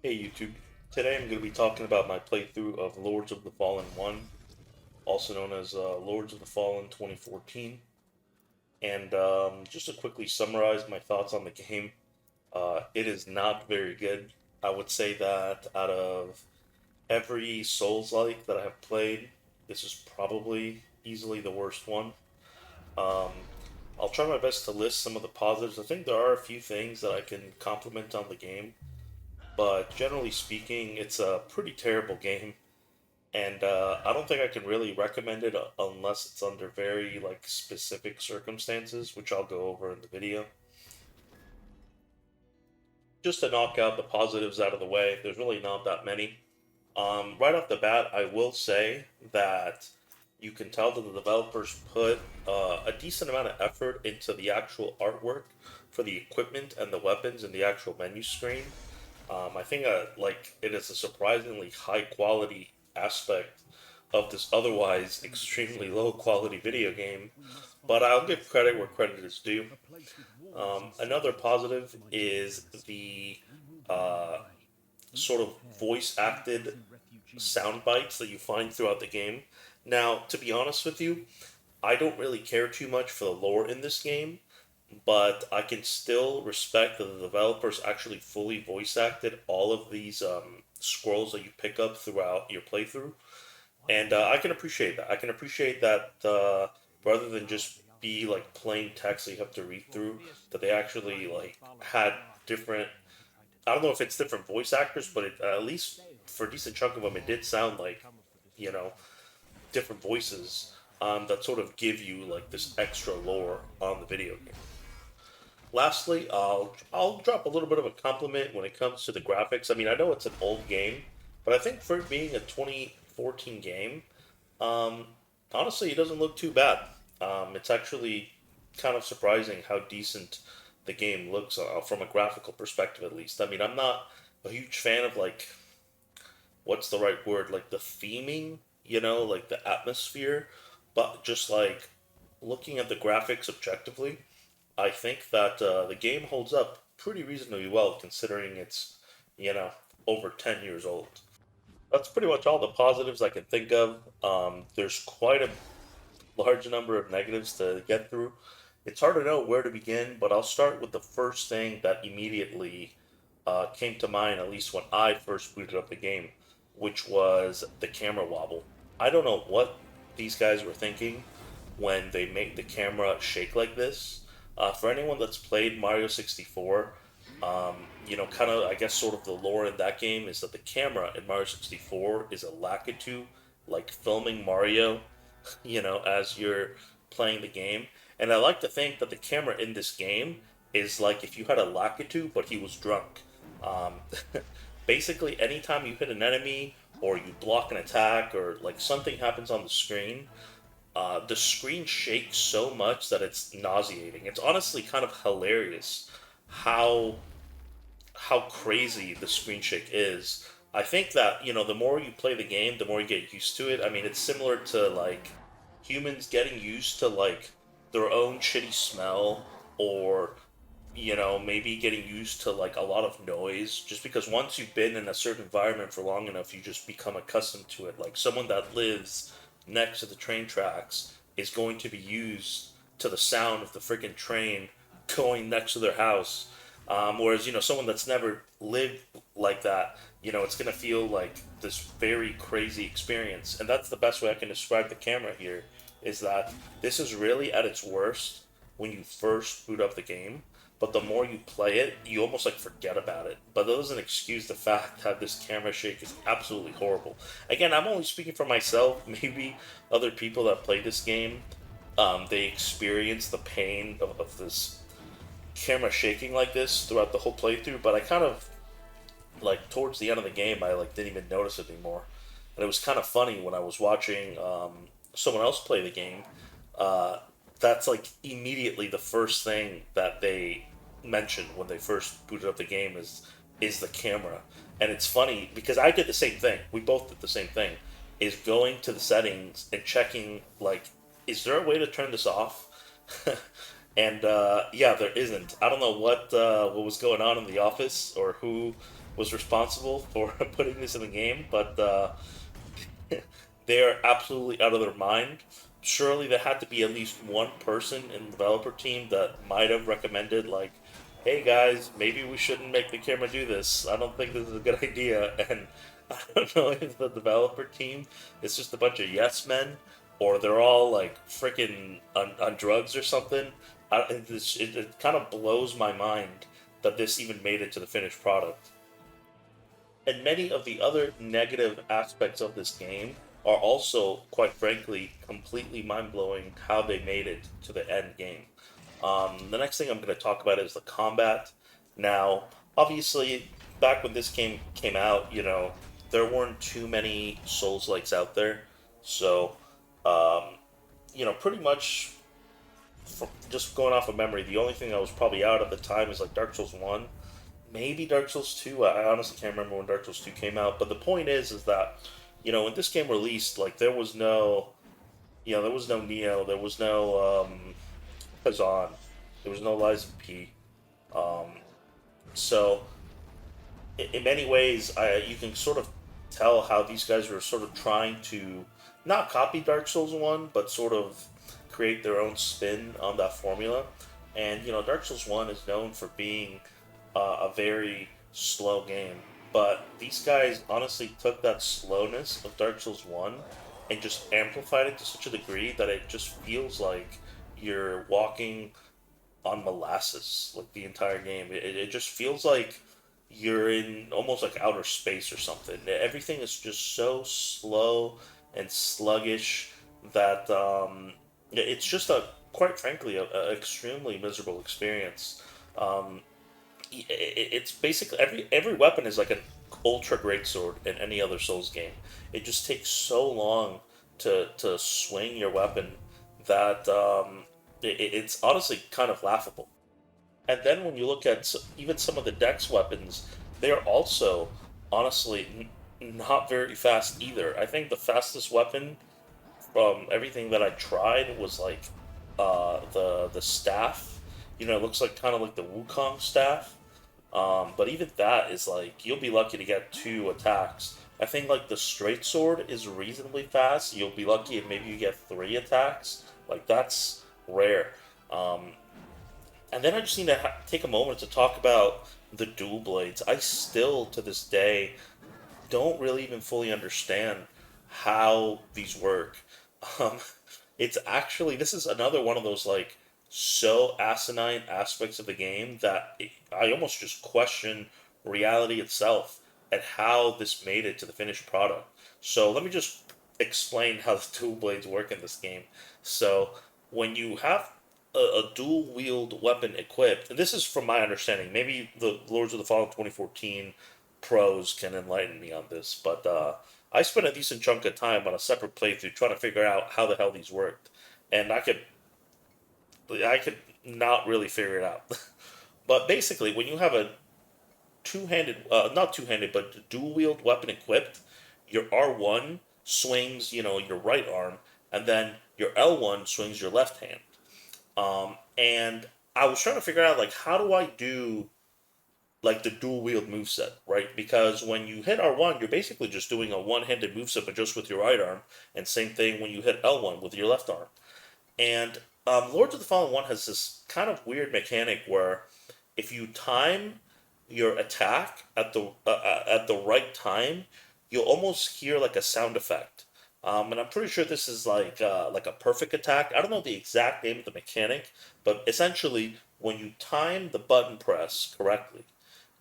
Hey YouTube. Today I'm going to be talking about my playthrough of Lords of the Fallen 1, also known as Lords of the Fallen 2014. And just to quickly summarize my thoughts on the game, it is not very good. I would say that out of every Souls-like that I have played, this is probably easily the worst one. Um, I'll try my best to list some of the positives. I think there are a few things that I can compliment on the game, but generally speaking, it's a pretty terrible game. And I don't think I can really recommend it unless it's under very like specific circumstances, which I'll go over in the video. Just to knock out the positives out of the way, there's really not that many. Right off the bat, I will say that you can tell that the developers put a decent amount of effort into the actual artwork for the equipment and the weapons in the actual menu screen. I think like it is a surprisingly high quality aspect of this otherwise extremely low quality video game, but I'll give credit where credit is due. Another positive is the uh, sort of voice acted sound bites that you find throughout the game. Now, to be honest with you, I don't really care too much for the lore in this game, but I can still respect that the developers actually fully voice acted all of these scrolls that you pick up throughout your playthrough, and I can appreciate that. I can appreciate that rather than just be like plain text that you have to read through, that they actually like had different. I don't know if it's different voice actors, but at least for a decent chunk of them, it did sound like you know different voices that sort of give you like this extra lore on the video game. Lastly, I'll drop a little bit of a compliment when it comes to the graphics. I mean, I know it's an old game, but I think for it being a 2014 game, um, honestly, it doesn't look too bad. It's actually kind of surprising how decent the game looks from a graphical perspective, at least. I mean, I'm not a huge fan of like what's the right word, like the theming, like the atmosphere, but just like looking at the graphics objectively. I think that the game holds up pretty reasonably well considering it's, you know, over 10 years old. That's pretty much all the positives I can think of. There's quite a large number of negatives to get through. It's hard to know where to begin, but I'll start with the first thing that immediately came to mind, at least when I first booted up the game, which was the camera wobble. I don't know what these guys were thinking when they made the camera shake like this. For anyone that's played Mario 64, kind of, I guess, sort of the lore in that game is that the camera in Mario 64 is a Lakitu, like filming Mario, as you're playing the game. And I like to think that the camera in this game is like if you had a Lakitu, but he was drunk. Um, Basically, anytime you hit an enemy or you block an attack or like something happens on the screen shakes so much that it's nauseating. It's honestly kind of hilarious how how crazy the screen shake is. I think that, the more you play the game, the more you get used to it. I mean, it's similar to like humans getting used to like their own shitty smell or maybe getting used to like a lot of noise just because once you've been in a certain environment for long enough, you just become accustomed to it. Like someone that lives next to the train tracks is going to be used to the sound of the freaking train going next to their house. Whereas, someone that's never lived like that, it's going to feel like this very crazy experience. And that's the best way I can describe the camera here is that this is really at its worst when you first boot up the game, but the more you play it, you almost like forget about it. But that doesn't excuse the fact that this camera shake is absolutely horrible. Again, I'm only speaking for myself. Maybe other people that play this game, they experience the pain of this camera shaking like this throughout the whole playthrough. But I kind of like towards the end of the game, I like didn't even notice it anymore, and it was kind of funny when I was watching someone else play the game. Uh, that's like immediately the first thing that they mentioned when they first booted up the game is the camera. And it's funny because I did the same thing. We both did the same thing. Is going to the settings and checking like, is there a way to turn this off? And yeah, there isn't. I don't know what was going on in the office or who was responsible for putting this in the game, but they are absolutely out of their mind. Surely there had to be at least one person in the developer team that might have recommended, like, hey guys, maybe we shouldn't make the camera do this. I don't think this is a good idea. And I don't know if the developer team is just a bunch of yes men or they're all like freaking on drugs or something. It kind of blows my mind that this even made it to the finished product. And many of the other negative aspects of this game are also, quite frankly, completely mind blowing how they made it to the end game. The next thing I'm going to talk about is the combat. Now, obviously, back when this game came out, there weren't too many Souls likes out there. So, um, pretty much just going off of memory, the only thing that was probably out at the time is like Dark Souls 1, maybe Dark Souls 2. I honestly can't remember when Dark Souls 2 came out, but the point is that when this game released, like there was no Neo, there was no Kazan, there was no Lies of P. Um, so in many ways, you can sort of tell how these guys were sort of trying to not copy Dark Souls 1, but sort of create their own spin on that formula. And Dark Souls 1 is known for being a very slow game, but these guys honestly took that slowness of Dark Souls 1 and just amplified it to such a degree that it just feels like you're walking on molasses like the entire game. It just feels like you're in almost like outer space or something. Everything is just so slow and sluggish that it's just quite frankly, a extremely miserable experience. Um, it's basically every weapon is like an ultra great sword in any other Souls game. It just takes so long to swing your weapon that it's honestly kind of laughable. And then when you look at even some of the Dex weapons, they're also honestly not very fast either. I think the fastest weapon from everything that I tried was like the staff. It looks like kind of like the Wukong staff. But even that is like you'll be lucky to get two attacks. I think like the straight sword is reasonably fast. You'll be lucky if maybe you get three attacks. Like that's rare. Um, and then I just need to take a moment to talk about the dual blades. I still, to this day, don't really even fully understand how these work. Um, it's actually this is another one of those like so asinine aspects of the game that I almost just question reality itself and how this made it to the finished product. So let me just explain how the dual blades work in this game. So when you have a dual wield weapon equipped, and this is from my understanding, maybe the Lords of the Fallen 2014 pros can enlighten me on this, but I spent a decent chunk of time on a separate playthrough trying to figure out how the hell these worked, and I could not really figure it out. But basically, when you have a not two-handed, but dual-wield weapon equipped, your R1 swings, your right arm, and then your L1 swings your left hand. And I was trying to figure out like how do I do like the dual wield moveset, right? Because when you hit R1, you're basically just doing a one-handed moveset, but just with your right arm, and same thing when you hit L1 with your left arm. And Lords of the Fallen 1 has this kind of weird mechanic where if you time your attack at the right time, you'll almost hear like a sound effect. And I'm pretty sure this is like a perfect attack. I don't know the exact name of the mechanic, but essentially, when you time the button press correctly,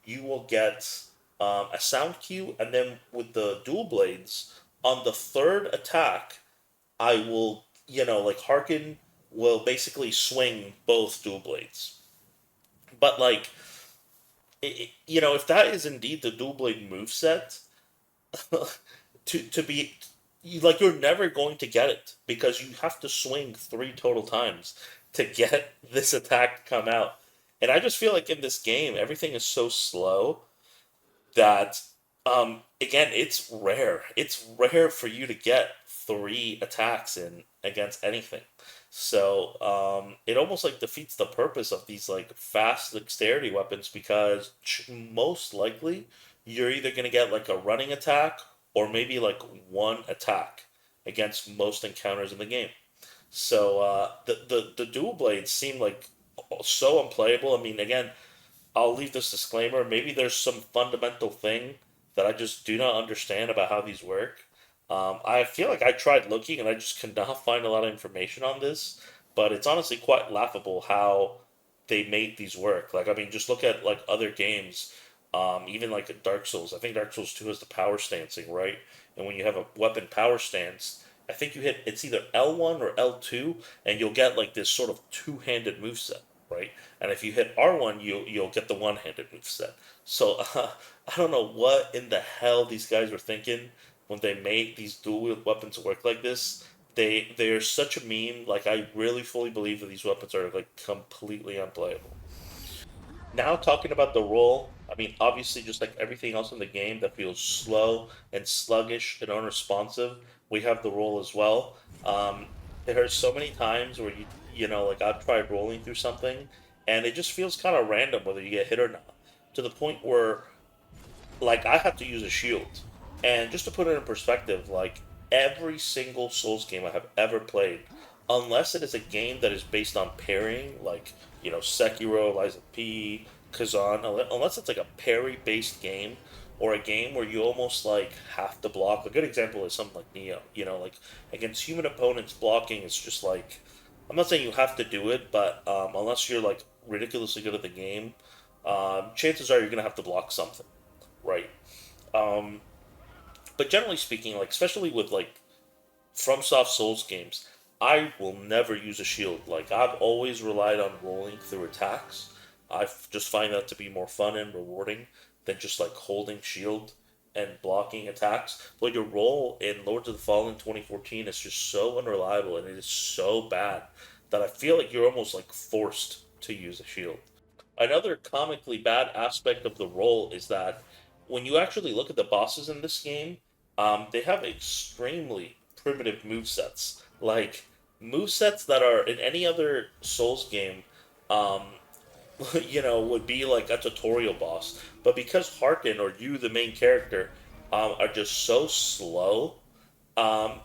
you will get a sound cue, and then with the dual blades on the third attack, I will like Harkin will basically swing both dual blades. But like if that is indeed the dual blade move set, to be like you're never going to get it because you have to swing three total times to get this attack to come out. And I just feel like in this game everything is so slow that again it's rare for you to get three attacks in against anything. So it almost like defeats the purpose of these like fast dexterity weapons because most likely you're either going to get like a running attack or maybe like one attack against most encounters in the game. So the dual blades seem like so unplayable. I mean, again, I'll leave this disclaimer. Maybe there's some fundamental thing that I just do not understand about how these work. I feel like I tried looking and I just could not find a lot of information on this, but it's honestly quite laughable how they made these work. Like, I mean, just look at like other games, even like Dark Souls. I think Dark Souls 2 has the power stancing, right? And when you have a weapon power stance, I think you hit it's either L1 or L2, and you'll get like this sort of two-handed moveset, right? And if you hit R1, you'll get the one-handed moveset. So I don't know what in the hell these guys were thinking when they made these dual wield weapons work like this. They're such a meme. Like I really fully believe that these weapons are like completely unplayable. Now talking about the roll, I mean obviously just like everything else in the game that feels slow and sluggish and unresponsive, we have the roll as well. There are so many times where like I've tried rolling through something and it just feels kind of random whether you get hit or not. To the point where like I have to use a shield. And just to put it in perspective, like every single Souls game I have ever played, unless it is a game that is based on parrying, like Sekiro, Lies of P, Kazan, unless it's like a parry-based game or a game where you almost like have to block. A good example is something like Neo. Like against human opponents, blocking is just like I'm not saying you have to do it, but unless you're like ridiculously good at the game, chances are you're gonna have to block something, right? Um, but generally speaking, like especially with like FromSoft Souls games, I will never use a shield. Like I've always relied on rolling through attacks. Just find that to be more fun and rewarding than just like holding shield and blocking attacks. But your role in Lords of the Fallen 2014 is just so unreliable and it is so bad that I feel like you're almost like forced to use a shield. Another comically bad aspect of the role is that when you actually look at the bosses in this game, they have extremely primitive movesets. Like movesets that are in any other Souls game, um, would be like a tutorial boss. But because Harkin or you, the main character, are just so slow, um,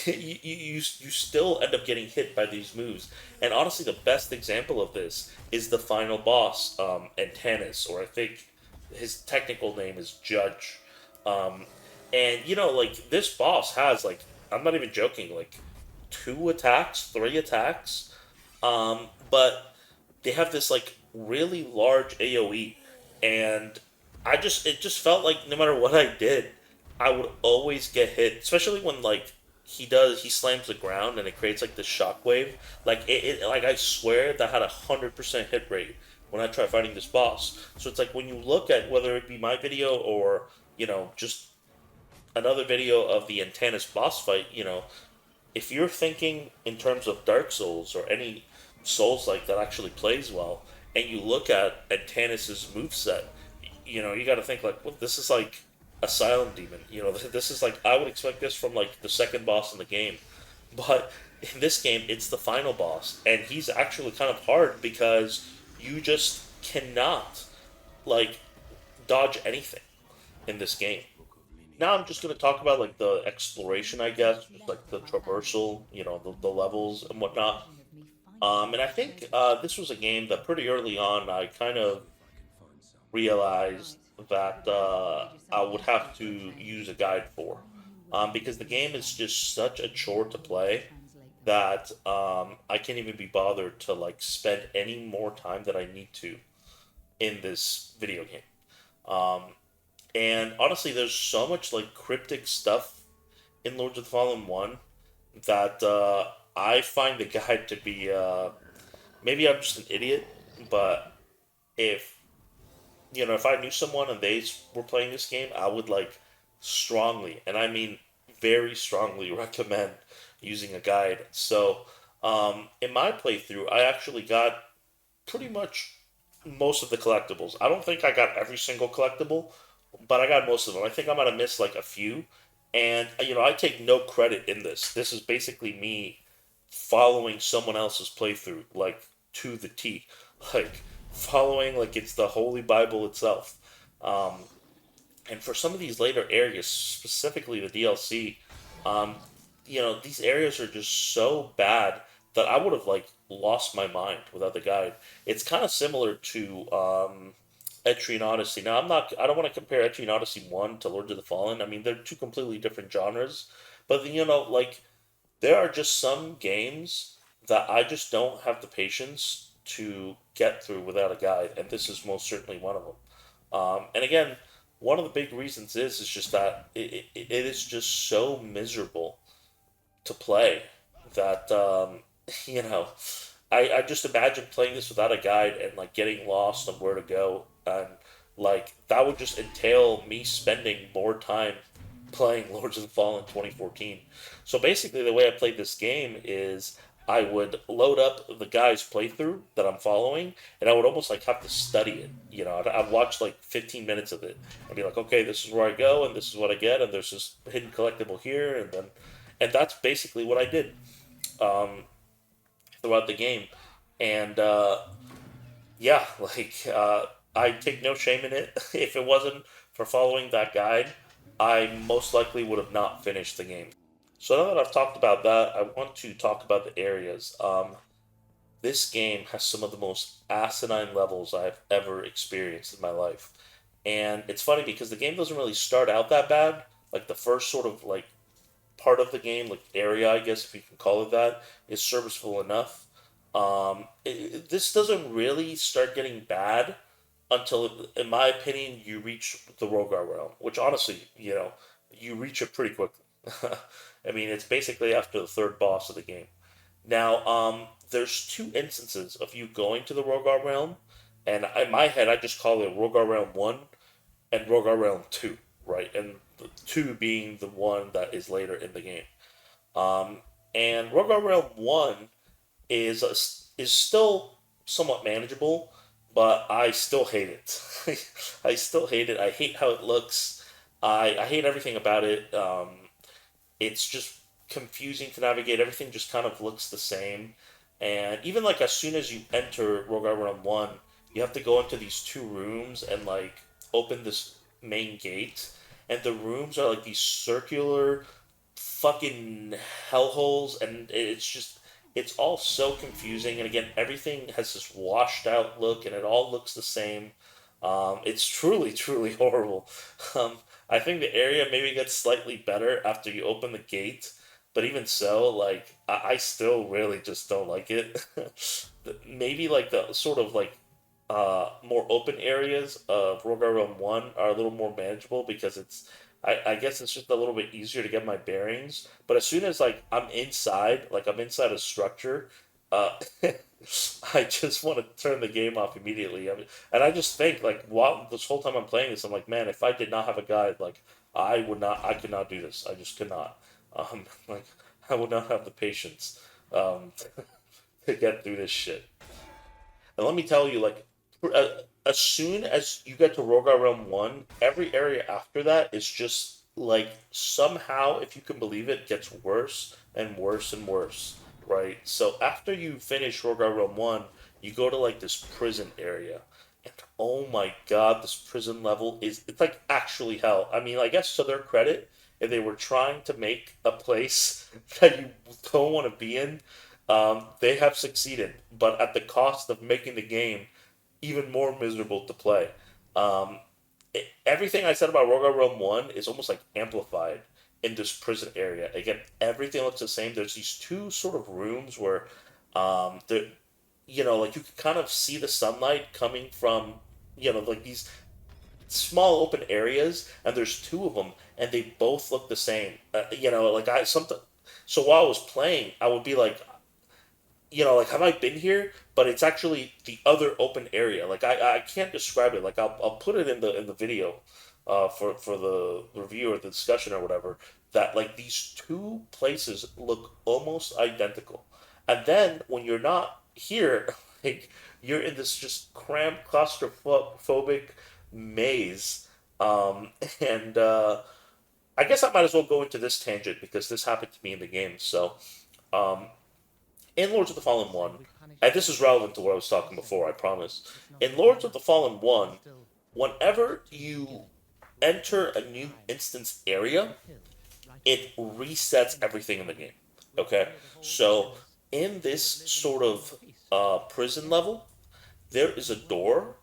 you still end up getting hit by these moves. And honestly, the best example of this is the final boss, Antanas, or I think his technical name is Judge. Um, and like this boss has like I'm not even joking, like two attacks, three attacks, but they have this like really large AOE, and it just felt like no matter what I did, I would always get hit, especially when like he slams the ground and it creates like this shockwave. Like like I swear that had 100% hit rate when I try fighting this boss. So it's like when you look at whether it be my video or just another video of the Antanas boss fight, if you're thinking in terms of Dark Souls or any Souls like that actually plays well, and you look at Antanas' moveset, you got to think like, well, this is like a silent demon. This is like I would expect this from like the second boss in the game, but in this game it's the final boss, and he's actually kind of hard because you just cannot like dodge anything in this game. Now I'm just going to talk about like the exploration, I guess, just like the traversal, the levels and whatnot. And I think this was a game that pretty early on I kind of realized that I would have to use a guide for, because the game is just such a chore to play that I can't even be bothered to like spend any more time than I need to in this video game. Um, and honestly, there's so much like cryptic stuff in Lords of the Fallen One that I find the guide to be maybe I'm just an idiot, but if if I knew someone and were playing this game, I would like strongly, and I mean very strongly, recommend using a guide. So in my playthrough, I actually got pretty much most of the collectibles. I don't think I got every single collectible, but I got most of them. I think I might have missed like a few. And I take no credit in this. This is basically me following someone else's playthrough, like to the T, like following like it's the Holy Bible itself. Um, And for some of these later areas, specifically the DLC, um, these areas are just so bad that I would have like lost my mind without the guide. It's kind of similar to Etrian Odyssey. Now, I don't want to compare Etrian Odyssey 1 to Lords of the Fallen. I mean, they're two completely different genres. But, like, there are just some games that I just don't have the patience to get through without a guide, and this is most certainly one of them. And again, one of the big reasons is just that it is just so miserable to play that you know I just imagine playing this without a guide and like getting lost on where to go, and like that would just entail me spending more time playing Lords of the Fallen 2014. So basically the way I played this game is I would load up the guy's playthrough that I'm following, and I would almost like have to study it. I'd watch like 15 minutes of it and be like, okay, this is where I go, and this is what I get, and there's this hidden collectible here, and that's basically what I did um, throughout the game. And yeah, I take no shame in it. If it wasn't for following that guide, I most likely would have not finished the game. So now that I've talked about that, I want to talk about the areas. This game has some of the most asinine levels I've ever experienced in my life. And it's funny because the game doesn't really start out that bad. Like the first sort of like part of the game, like area, I guess if you can call it that, is serviceable enough. This doesn't really start getting bad until, in my opinion, you reach the Rogar realm, which honestly, you reach it pretty quickly. I mean, it's basically after the third boss of the game. Now, there's two instances of you going to the Rogar realm, and in my head, I just call it Rogar realm 1 and Rogar realm 2, right? And the 2 being the one that is later in the game. Um, and Rogar realm 1 is still somewhat manageable, but I still hate it. I still hate it. I hate how it looks. I hate everything about it. It's just confusing to navigate. Everything just kind of looks the same. And even like as soon as you enter Rogar Realm 1, you have to go into these two rooms and like open this main gate. And the rooms are like these circular fucking hellholes, and it's all so confusing. And again, everything has this washed out look, and it all looks the same. It's truly, truly horrible. Um, I think the area maybe gets slightly better after you open the gate, but even so, like I still really just don't like it. Maybe like the sort of like more open areas of Rogar Realm 1 are a little more manageable because I guess it's just a little bit easier to get my bearings. But as soon as like I'm inside a structure, uh, I just want to turn the game off immediately. I mean, and I just think like while this whole time I'm playing this, I'm like, man, if I did not have a guide, like I could not do this. I just could not. Like I would not have the patience um, to get through this shit. And let me tell you, like, as soon as you get to Rogar Realm 1, every area after that is just, like, somehow, if you can believe it, gets worse and worse and worse, right? So after you finish Rogar Realm 1, you go to, like, this prison area. And oh my god, this prison level it's like actually hell. I mean, I guess to their credit, if they were trying to make a place that you don't want to be in, they have succeeded, but at the cost of making the game even more miserable to play. Um, Everything I said about Rogar Realm 1 is almost like amplified in this prison area. Again, everything looks the same. There's these two sort of rooms where there, like you can kind of see the sunlight coming from, like these small open areas, and there's two of them, and they both look the same. Like I something. So while I was playing, I would be like, like have I been here? But it's actually the other open area. Like I can't describe it. Like I'll put it in the video, for the review or the discussion or whatever. That like these two places look almost identical, and then when you're not here, like you're in this just cramped claustrophobic maze. And I guess I might as well go into this tangent because this happened to me in the game. So. Um, in Lords of the Fallen 1, and this is relevant to what I was talking before, I promise. In Lords of the Fallen 1, whenever you enter a new instance area, it resets everything in the game. Okay, so in this sort of prison level, there is a door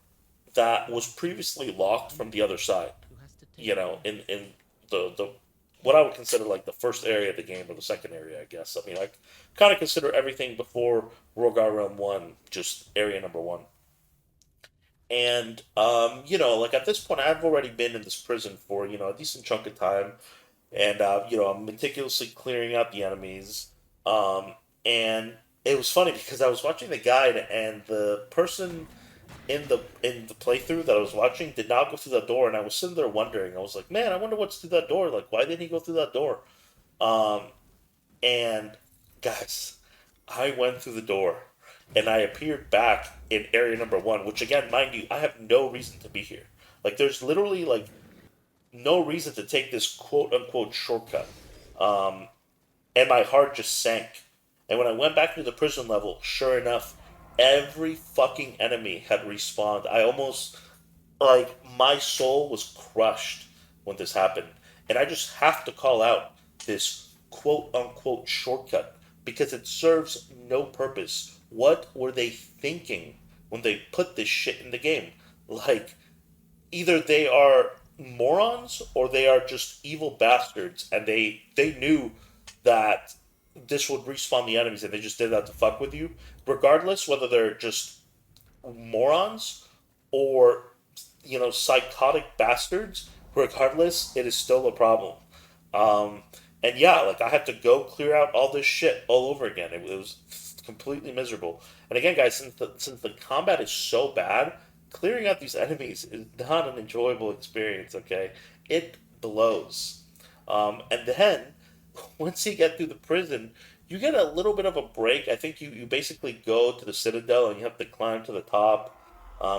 that was previously locked from the other side. You know, in the what I would consider like the first area of the game or the second area, I guess. I mean, I kind of consider everything before Rogar Realm One just area number one. And you know, like at this point, I've already been in this prison for a decent chunk of time, and I'm meticulously clearing out the enemies. Um, and it was funny because I was watching the guide, and the person in the playthrough that I was watching did not go through that door, and I was sitting there wondering. I was like, man, I wonder what's through that door. Like, why didn't he go through that door? Um, and guys, I went through the door, and I appeared back in area number one, which again, mind you, I have no reason to be here. Like, there's literally like no reason to take this quote unquote shortcut. Um, and my heart just sank. And when I went back to the prison level, sure enough, every fucking enemy had respawned. I almost like my soul was crushed when this happened. And I just have to call out this quote unquote shortcut because it serves no purpose. What were they thinking when they put this shit in the game? Like, either they are morons or they are just evil bastards and they knew that this would respawn the enemies and they just did that to fuck with you regardless whether they're just morons or psychotic bastards. Regardless, it is still a problem. um and yeah, like I had to go clear out all this shit all over again. It was completely miserable. And again, guys, since the combat is so bad, clearing out these enemies is not an enjoyable experience. Okay, it blows. And then once you get through the prison, you get a little bit of a break. I think you basically go to the Citadel and you have to climb to the top,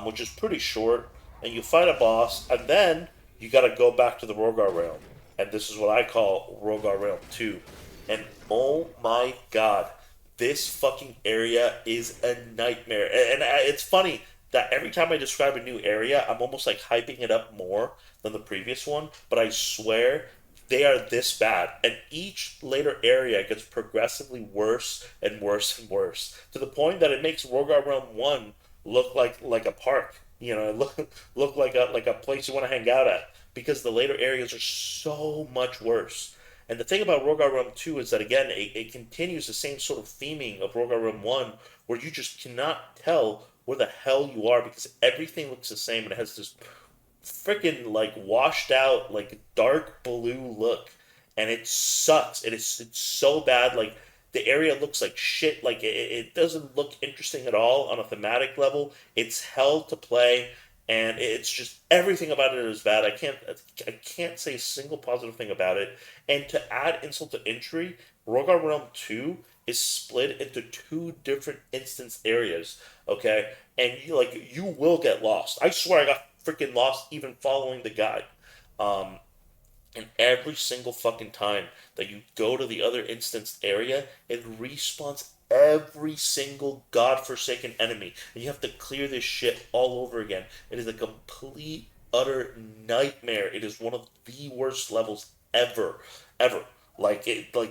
which is pretty short, and you fight a boss, and then you got to go back to the Rogar Realm, and this is what I call Rogar Realm 2. And oh my god, this fucking area is a nightmare. And it's funny that every time I describe a new area, I'm almost like hyping it up more than the previous one, but I swear they are this bad. And each later area gets progressively worse and worse and worse to the point that it makes Rogar Realm 1 look like a park. Look like a place you want to hang out at because the later areas are so much worse. And the thing about Rogar Realm 2 is that, again, it continues the same sort of theming of Rogar Realm 1, where you just cannot tell where the hell you are because everything looks the same and it has this freaking, like, washed out, like, dark blue look. And it sucks. It's so bad. Like, the area looks like shit. Like, it doesn't look interesting at all on a thematic level. It's hell to play, and it's just everything about it is bad. I can't say a single positive thing about it. And to add insult to injury, Rogar Realm 2 is split into two different instance areas, okay? And you will get lost. I swear I got freaking lost even following the guide. Um and every single fucking time that you go to the other instance area, it respawns every single godforsaken enemy. And you have to clear this shit all over again. It is a complete, utter nightmare. It is one of the worst levels ever. Ever. Like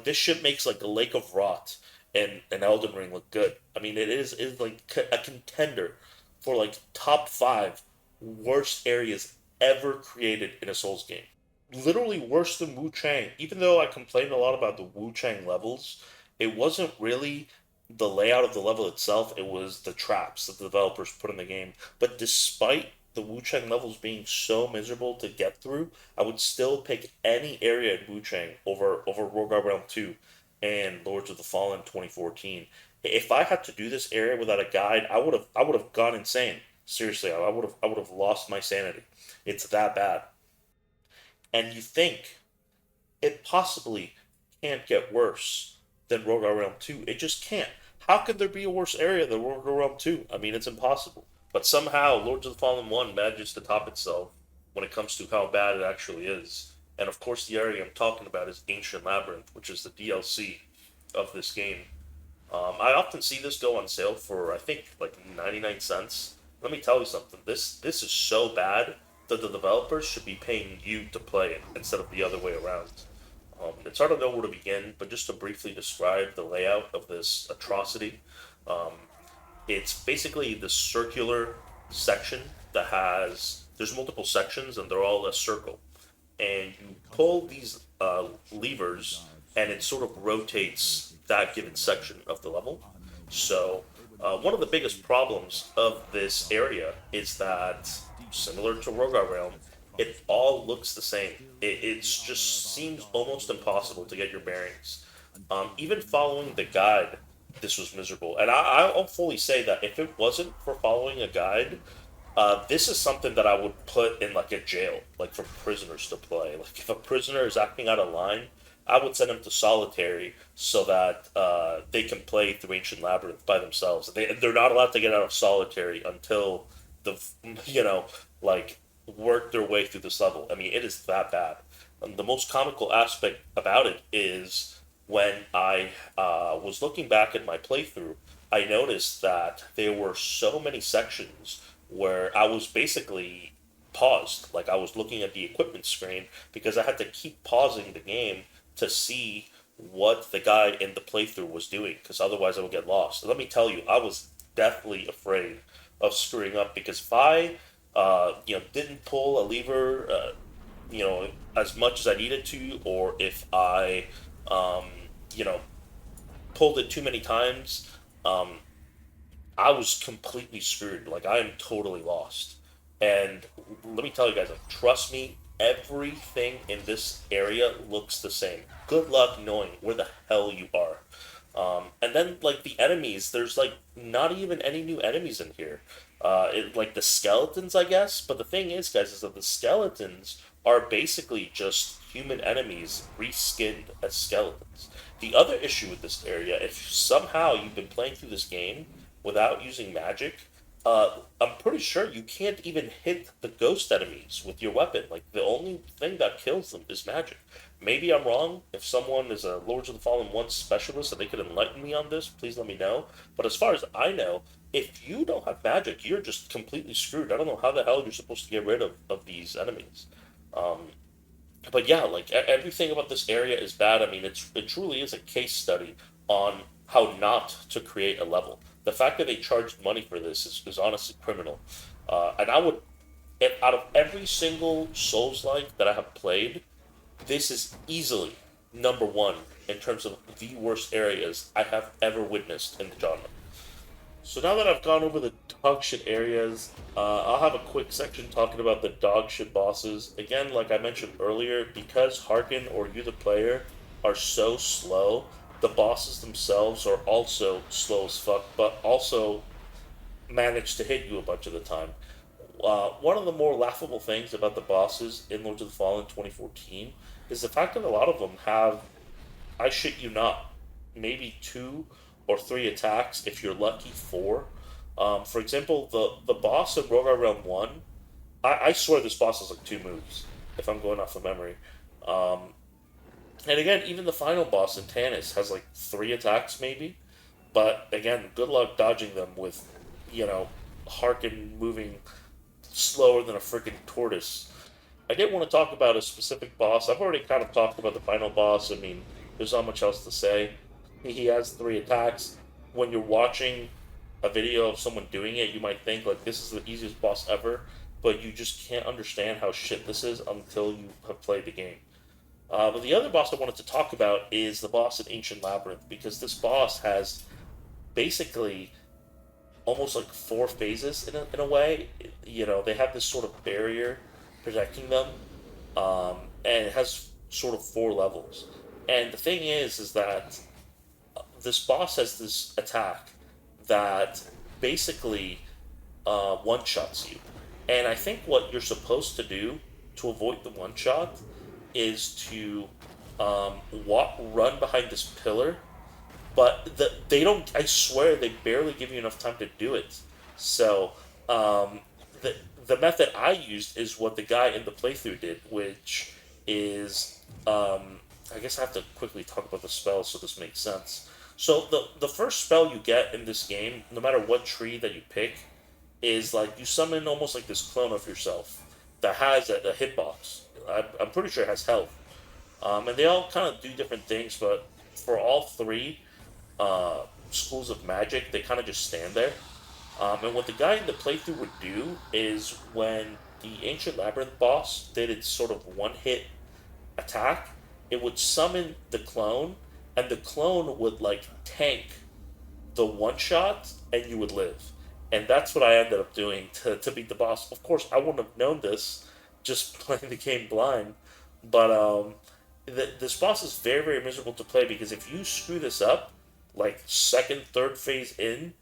this shit makes like the Lake of Rot and Elden Ring look good. I mean, it is like a contender for like top five worst areas ever created in a Souls game. Literally worse than Wu Chang. Even though I complained a lot about the Wu Chang levels, it wasn't really the layout of the level itself, it was the traps that the developers put in the game. But despite the Wu Chang levels being so miserable to get through, I would still pick any area in Wu Chang over Rogar Realm 2 and Lords of the Fallen 2014. If I had to do this area without a guide, I would have gone insane. Seriously, I would have lost my sanity. It's that bad. And you think it possibly can't get worse than Rogar Realm 2. It just can't. How could there be a worse area than Rogar Realm 2? I mean, it's impossible. But somehow, Lords of the Fallen 1 manages to top itself when it comes to how bad it actually is. And of course, the area I'm talking about is Ancient Labyrinth, which is the DLC of this game. I often see this go on sale for, I think, like 99 cents. Let me tell you something. This is so bad. that the developers should be paying you to play it instead of the other way around. It's hard to know where to begin, but just to briefly describe the layout of this atrocity, um, it's basically the circular section that has there's multiple sections and they're all a circle, and you pull these levers, and it sort of rotates that given section of the level. So, one of the biggest problems of this area is that, similar to Rogar Realm, it all looks the same. It just seems almost impossible to get your bearings. Even following the guide, this was miserable. And I'll fully say that if it wasn't for following a guide, this is something that I would put in like a jail, like for prisoners to play. Like if a prisoner is acting out of line, I would send them to solitary so that they can play through Ancient Labyrinth by themselves. They're not allowed to get out of solitary until the like work their way through this level. I mean, it is that bad. The most comical aspect about it is when I was looking back at my playthrough, I noticed that there were so many sections where I was basically paused. Like I was looking at the equipment screen because I had to keep pausing the game to see what the guy in the playthrough was doing because otherwise I would get lost. And let me tell you, I was deathly afraid of screwing up because if I, didn't pull a lever, as much as I needed to, or if I, um, you know, pulled it too many times, um, I was completely screwed. Like I am totally lost. And let me tell you guys, like, trust me, everything in this area looks the same. Good luck knowing where the hell you are. And then like the enemies, there's like not even any new enemies in here. Like the skeletons, I guess. But the thing is, guys, is that the skeletons are basically just human enemies reskinned as skeletons. The other issue with this area, if somehow you've been playing through this game without using magic, I'm pretty sure you can't even hit the ghost enemies with your weapon. Like the only thing that kills them is magic. Maybe I'm wrong. If someone is a Lords of the Fallen 1 specialist and they could enlighten me on this, please let me know. But as far as I know, if you don't have magic, you're just completely screwed. I don't know how the hell you're supposed to get rid of these enemies. Um, but yeah, like everything about this area is bad. I mean, it truly is a case study on how not to create a level. The fact that they charged money for this is honestly criminal. And I would, out of every single Souls like that I have played, this is easily number one in terms of the worst areas I have ever witnessed in the genre. So now that I've gone over the dog shit areas, I'll have a quick section talking about the dog shit bosses. Again, like I mentioned earlier, because Harkin or you the player are so slow, the bosses themselves are also slow as fuck, but also manage to hit you a bunch of the time. One of the more laughable things about the bosses in Lords of the Fallen 2014 is the fact that a lot of them have, I shit you not, maybe two or three attacks, if you're lucky, four. For example, the boss in Rogar Realm 1, I swear this boss has like two moves, if I'm going off of memory. Um, and again, even the final boss in Tanis has like three attacks, maybe. But again, good luck dodging them with, Harkin moving slower than a freaking tortoise. I did want to talk about a specific boss. I've already kind of talked about the final boss. I mean, there's not much else to say. He has three attacks. When you're watching a video of someone doing it, you might think like this is the easiest boss ever, but you just can't understand how shit this is until you have played the game. But the other boss I wanted to talk about is the boss in Ancient Labyrinth, because this boss has basically almost like four phases in a way. They have this sort of barrier protecting them, and it has sort of four levels. And the thing is that this boss has this attack that basically one shots you. And I think what you're supposed to do to avoid the one shot is to run behind this pillar, but they don't. I swear they barely give you enough time to do it. So the method I used is what the guy in the playthrough did, which is I guess I have to quickly talk about the spells so this makes sense. So the first spell you get in this game, no matter what tree that you pick, is like you summon almost like this clone of yourself. that has a hitbox. I'm pretty sure it has health. And they all kind of do different things, but for all three uh, schools of magic, they kind of just stand there. And what the guy in the playthrough would do is when the Ancient Labyrinth boss did its sort of one hit attack, it would summon the clone, and the clone would like tank the one shot, and you would live. And that's what I ended up doing to beat the boss. Of course, I wouldn't have known this just playing the game blind, but this boss is very, very miserable to play because if you screw this up, like second, third phase in,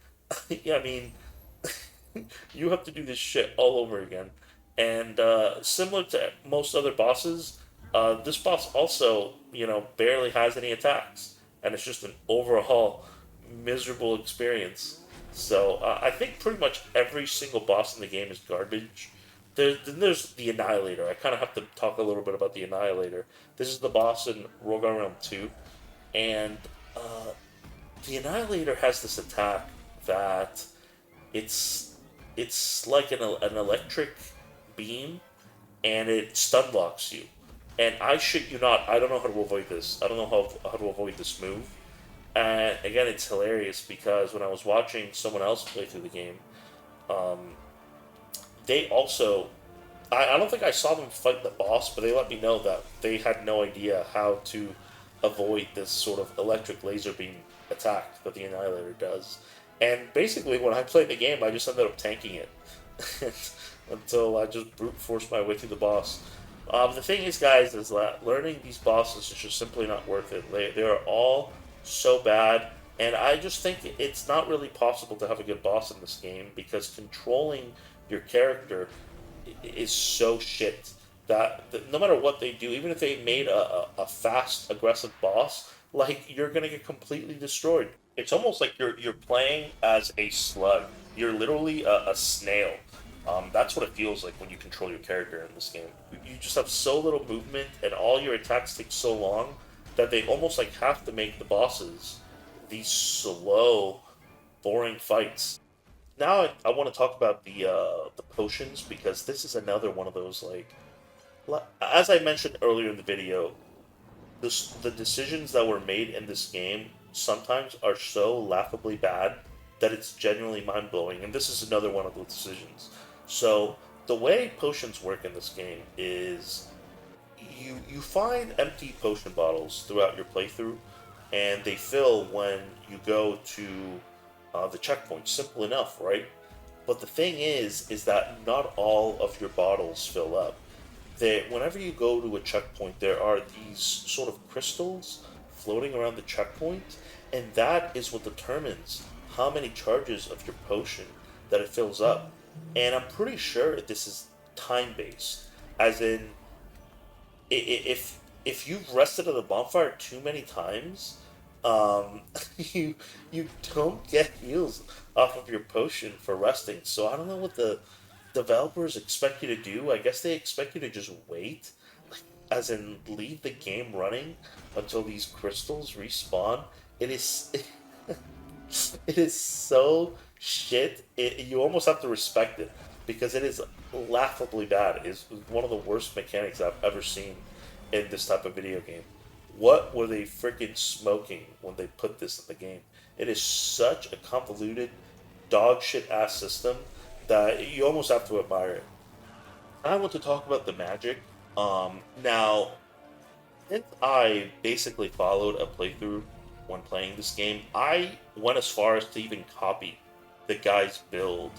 yeah, I mean, you have to do this shit all over again. And similar to most other bosses, this boss also, barely has any attacks, and it's just an overall miserable experience. So I think pretty much every single boss in the game is garbage. Then there's the Annihilator. I kind of have to talk a little bit about the Annihilator. This is the boss in Rogue Realm 2, and uh, the Annihilator has this attack that it's it's like an electric beam, and it stun locks you. And I shit you not, I don't know how to avoid this. I don't know how to avoid this move. And again, it's hilarious because when I was watching someone else play through the game, um, they also. I don't think I saw them fight the boss, but they let me know that they had no idea how to avoid this sort of electric laser beam attack that the Annihilator does. And basically, when I played the game, I just ended up tanking it until I just brute forced my way through the boss. The thing is, guys, is that learning these bosses is just simply not worth it. They are all so bad, and I just think it's not really possible to have a good boss in this game because controlling your character is so shit that no matter what they do, even if they made a fast, aggressive boss, like you're gonna get completely destroyed. It's almost like you're playing as a slug. You're literally a snail. That's what it feels like when you control your character in this game. You just have so little movement, and all your attacks take so long that they almost like have to make the bosses these slow, boring fights. Now I want to talk about the potions because this is another one of those as I mentioned earlier in the video, the decisions that were made in this game sometimes are so laughably bad that it's genuinely mind blowing, and this is another one of those decisions. So the way potions work in this game is you find empty potion bottles throughout your playthrough, and they fill when you go to the checkpoint. Simple enough, right? But the thing is that not all of your bottles fill up. Whenever you go to a checkpoint, there are these sort of crystals floating around the checkpoint, and that is what determines how many charges of your potion that it fills up. And I'm pretty sure this is time based, as in if you've rested at a bonfire too many times, you you don't get heals off of your potion for resting. So I don't know what the developers expect you to do. I guess they expect you to just wait, like, as in leave the game running until these crystals respawn. It is it is so shit. You almost have to respect it because it is laughably bad. It's one of the worst mechanics I've ever seen in this type of video game. What were they freaking smoking when they put this in the game? It is such a convoluted, dog shit ass system that you almost have to admire it. I want to talk about the magic. Now, since I basically followed a playthrough when playing this game, I went as far as to even copy the guy's build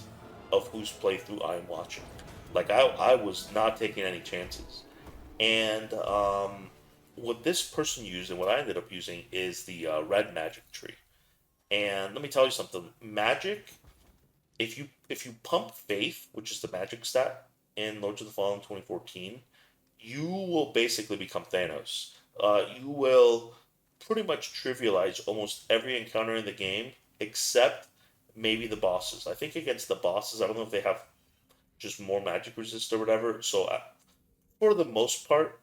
of whose playthrough I'm watching. Like, I was not taking any chances. And what this person used and what I ended up using is the red magic tree. And let me tell you something. Magic, if you pump faith, which is the magic stat in Lords of the Fallen 2014, you will basically become Thanos. You will pretty much trivialize almost every encounter in the game except maybe the bosses. I think against the bosses, I don't know if they have just more magic resist or whatever. So for the most part,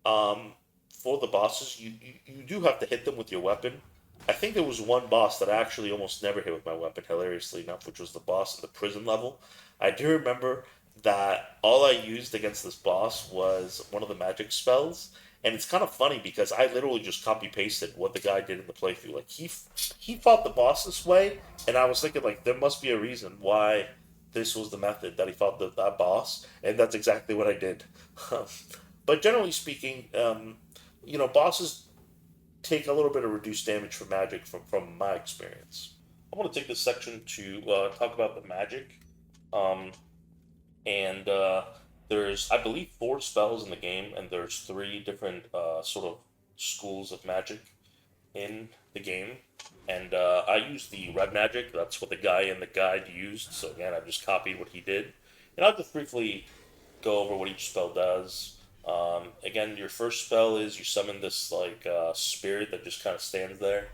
um, for the bosses, you do have to hit them with your weapon. I think there was one boss that I actually almost never hit with my weapon, hilariously enough, which was the boss in the prison level. I do remember that all I used against this boss was one of the magic spells. And it's kind of funny because I literally just copy pasted what the guy did in the playthrough. Like he fought the boss this way, and I was thinking like there must be a reason why this was the method that he fought that boss, and that's exactly what I did. But generally speaking, bosses take a little bit of reduced damage from magic from my experience. I want to take this section to talk about the magic. Um, and there's, I believe, four spells in the game, and there's three different sort of schools of magic in the game. And I used the red magic. That's what the guy in the guide used. So again, I just copied what he did. And I'll just briefly go over what each spell does. Again, your first spell is you summon this like spirit that just kind of stands there.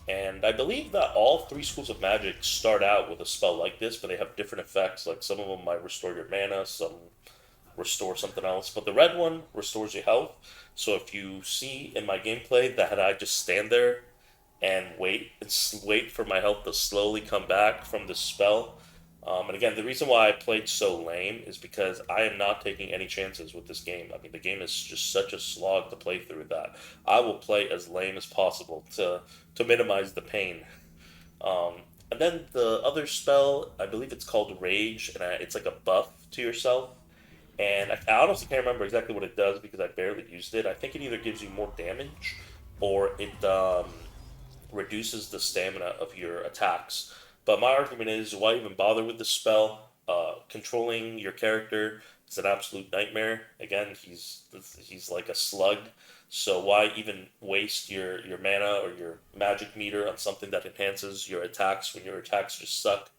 And I believe that all three schools of magic start out with a spell like this, but they have different effects. Like some of them might restore your mana, some restore something else. But the red one restores your health. So if you see in my gameplay that I just stand there and wait for my health to slowly come back from this spell. And again, the reason why I played so lame is because I am not taking any chances with this game. I mean, the game is just such a slog to play through that I will play as lame as possible to minimize the pain. Um, and then the other spell, I believe it's called Rage, and it's like a buff to yourself. And I honestly can't remember exactly what it does because I barely used it. I think it either gives you more damage or it reduces the stamina of your attacks. But my argument is, why even bother with the spell? Controlling your character is an absolute nightmare. Again, he's like a slug, so why even waste your mana or your magic meter on something that enhances your attacks when your attacks just suck?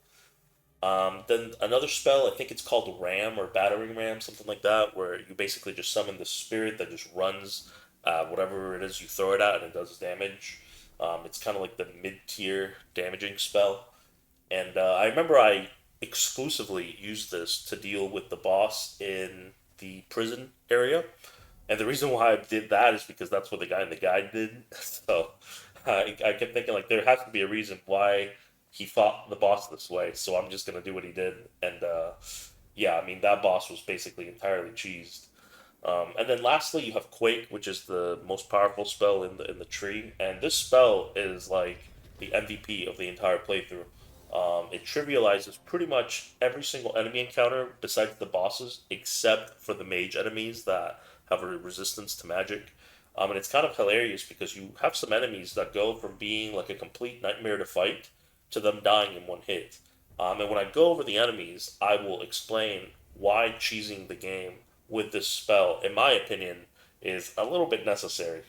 Then another spell, I think it's called Ram or Battering Ram, something like that, where you basically just summon the spirit that just runs whatever it is you throw it at and it does damage. It's kind of like the mid tier damaging spell. And I remember I exclusively used this to deal with the boss in the prison area. And the reason why I did that is because that's what the guy in the guide did. So I kept thinking, like, there has to be a reason why he fought the boss this way. So I'm just going to do what he did. And yeah, I mean, that boss was basically entirely cheesed. And then lastly, you have Quake, which is the most powerful spell in the tree, and this spell is like the MVP of the entire playthrough. It trivializes pretty much every single enemy encounter besides the bosses, except for the mage enemies that have a resistance to magic. And it's kind of hilarious because you have some enemies that go from being like a complete nightmare to fight to them dying in one hit. And when I go over the enemies, I will explain why cheesing the game with this spell, in my opinion, is a little bit necessary.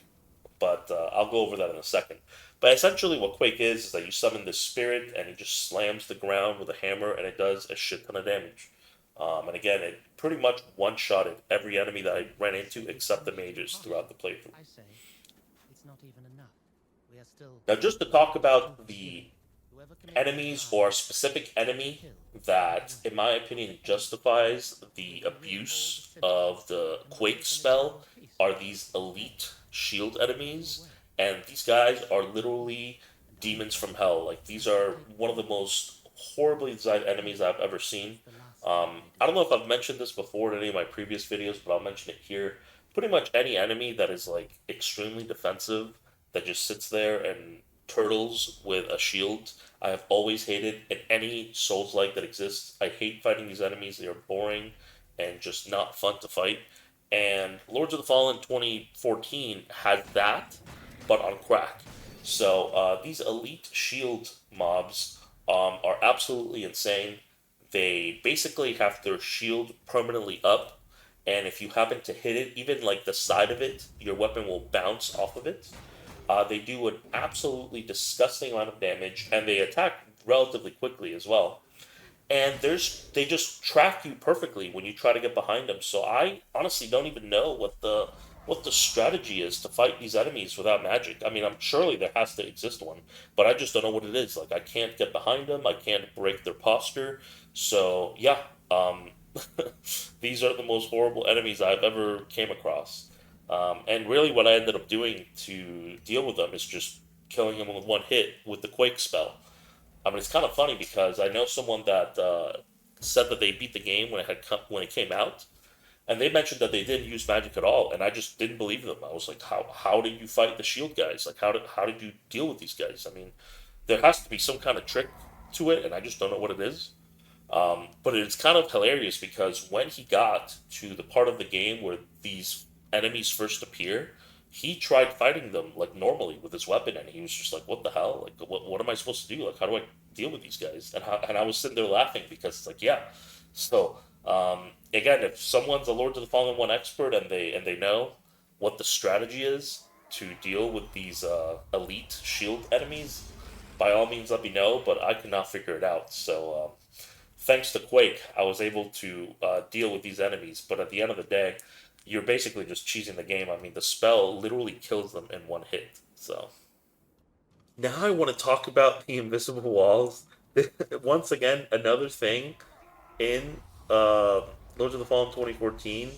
But I'll go over that in a second. But essentially, what Quake is that you summon this spirit and he just slams the ground with a hammer and it does a shit ton of damage. And again, it pretty much one shotted every enemy that I ran into except the mages throughout the playthrough. I say, it's not even enough. We are still Now, just to talk about the pursuing. Whoever commits the enemies crime or a must specific be enemy killed. that, in my opinion, justifies the abuse of the Quake spell are these elite shield enemies. And these guys are literally demons from hell. Like, these are one of the most horribly designed enemies I've ever seen. I don't know if I've mentioned this before in any of my previous videos, but I'll mention it here. Pretty much any enemy that is like extremely defensive, that just sits there and turtles with a shield, I have always hated in any Souls like that exists. I hate fighting these enemies. They are boring and just not fun to fight. And Lords of the Fallen 2014 had that, but on crack. So these elite shield mobs are absolutely insane. They basically have their shield permanently up, and if you happen to hit it, even like the side of it, your weapon will bounce off of it. They do an absolutely disgusting amount of damage, and they attack relatively quickly as well. And they just track you perfectly when you try to get behind them. So I honestly don't even know what the strategy is to fight these enemies without magic. I mean, I'm surely there has to exist one, but I just don't know what it is. Like I can't get behind them. I can't break their posture. So yeah, these are the most horrible enemies I've ever came across. And really, what I ended up doing to deal with them is just killing them with one hit with the Quake spell. I mean, it's kind of funny because I know someone that said that they beat the game when it came out, and they mentioned that they didn't use magic at all, and I just didn't believe them. I was like, how did you fight the shield guys? Like how did you deal with these guys? I mean, there has to be some kind of trick to it, and I just don't know what it is. But it's kind of hilarious because when he got to the part of the game where these enemies first appear, he tried fighting them like normally with his weapon, and he was just like, "What the hell? Like, what am I supposed to do? Like, how do I deal with these guys?" And I was sitting there laughing because it's like, yeah. So again, if someone's a Lord of the Fallen One expert and they know what the strategy is to deal with these elite shield enemies, by all means let me know. But I could not figure it out. So thanks to Quake, I was able to deal with these enemies. But at the end of the day, you're basically just cheesing the game. I mean, the spell literally kills them in one hit. So now I want to talk about the invisible walls. Once again, another thing in Lords of the Fallen 2014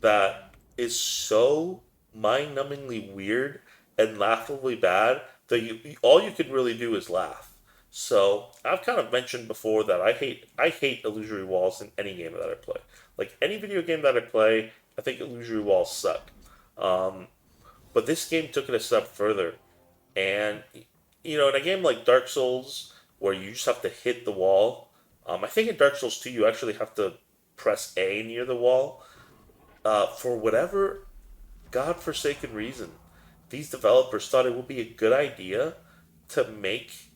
that is so mind-numbingly weird and laughably bad that all you can really do is laugh. So I've kind of mentioned before that I hate illusory walls in any game that I play. Like any video game that I play, I think illusory walls suck. Um, but this game took it a step further, and in a game like Dark Souls where you just have to hit the wall, I think in Dark Souls 2 you actually have to press A near the wall. For whatever godforsaken reason, these developers thought it would be a good idea to make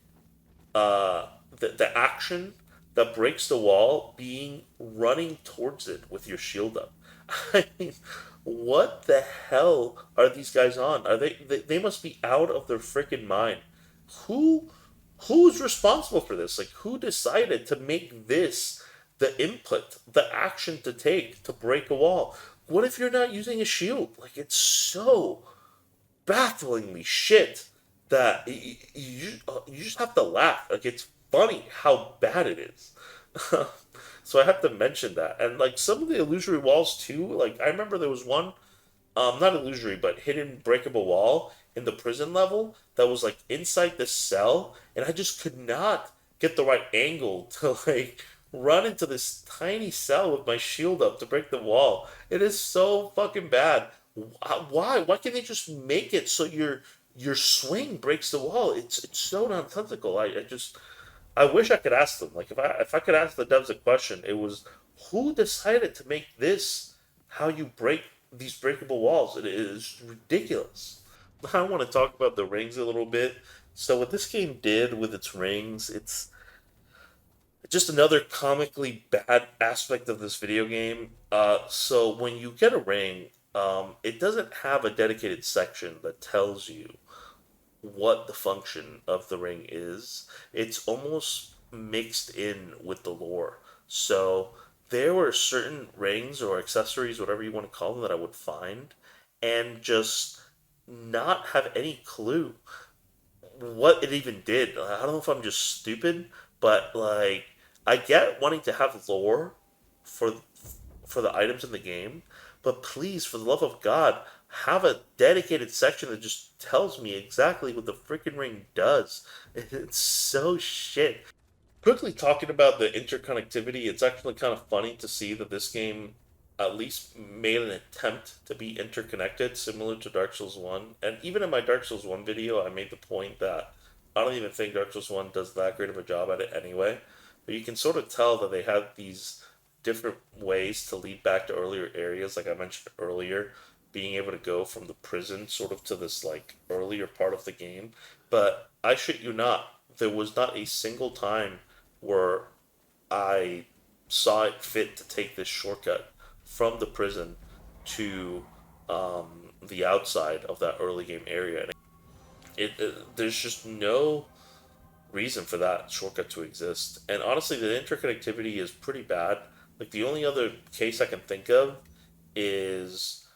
the action that breaks the wall being running towards it with your shield up. I mean, what the hell are these guys on? They must be out of their freaking mind. Who who's responsible for this? Like who decided to make this the input, the action to take to break a wall? What if you're not using a shield? Like it's so bafflingly shit that you just have to laugh. Like it's funny how bad it is. So I have to mention that. And like some of the illusory walls too. Like I remember there was one, not illusory, but hidden breakable wall in the prison level that was like inside this cell, and I just could not get the right angle to like run into this tiny cell with my shield up to break the wall. It is so fucking bad. Why? Why can't they just make it so your swing breaks the wall? It's so nonsensical. I wish I could ask them. Like if I could ask the devs a question, it was who decided to make this how you break these breakable walls? It is ridiculous. I want to talk about the rings a little bit. So what this game did with its rings, it's just another comically bad aspect of this video game. So when you get a ring, it doesn't have a dedicated section that tells you what the function of the ring is. It's almost mixed in with the lore. So there were certain rings or accessories, whatever you want to call them, that I would find and just not have any clue what it even did. I don't know if I'm just stupid, but like I get wanting to have lore for for the items in the game, but please, for the love of God, have a dedicated section that just tells me exactly what the freaking ring does. It's so shit. Quickly talking about the interconnectivity, it's actually kind of funny to see that this game at least made an attempt to be interconnected, similar to Dark Souls 1. And even in my Dark Souls 1 video, I made the point that I don't even think Dark Souls 1 does that great of a job at it anyway. But you can sort of tell that they had these different ways to lead back to earlier areas, like I mentioned earlier, being able to go from the prison sort of to this like earlier part of the game. But I shit you not, there was not a single time where I saw it fit to take this shortcut from the prison to the outside of that early game area. And there's just no reason for that shortcut to exist. And honestly, the interconnectivity is pretty bad. Like the only other case I can think of is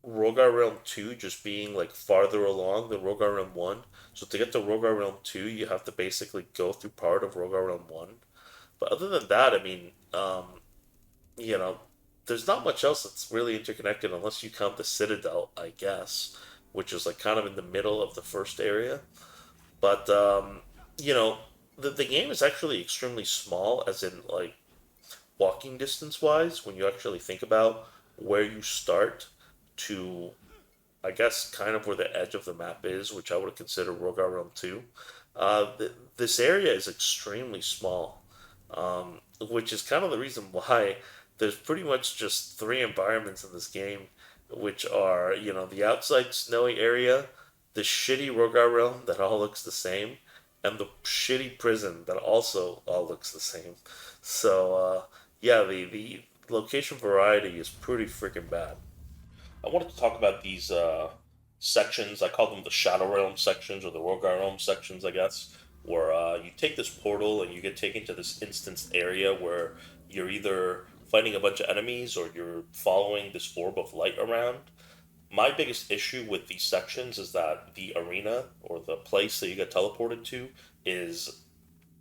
Rogar Realm 2 just being like farther along than Rogar Realm 1. So to get to Rogar Realm 2, you have to basically go through part of Rogar Realm 1. But other than that, I mean, you know, there's not much else that's really interconnected unless you count the Citadel, I guess, which is like kind of in the middle of the first area. But you know, the game is actually extremely small, as in like walking distance wise when you actually think about where you start to, I guess, kind of where the edge of the map is, which I would consider Rogar Realm 2. This area is extremely small, which is kind of the reason why there's pretty much just three environments in this game, which are, the outside snowy area, the shitty Rogar Realm that all looks the same, and the shitty prison that also all looks the same. So, yeah, the location variety is pretty freaking bad. I wanted to talk about these sections. I call them the Shadow Realm sections or the Rogar Realm sections, I guess, where you take this portal and you get taken to this instanced area where you're either fighting a bunch of enemies or you're following this orb of light around. My biggest issue with these sections is that the arena or the place that you get teleported to is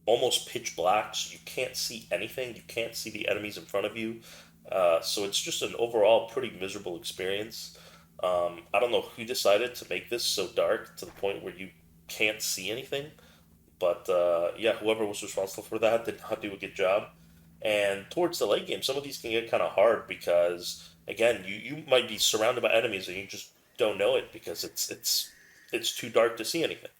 almost pitch black, so you can't see anything. You can't see the enemies in front of you. So it's just an overall pretty miserable experience. I don't know who decided to make this so dark to the point where you can't see anything, but yeah, whoever was responsible for that did not do a good job. And towards the late game, some of these can get kind of hard because again, you might be surrounded by enemies and you just don't know it because it's too dark to see anything.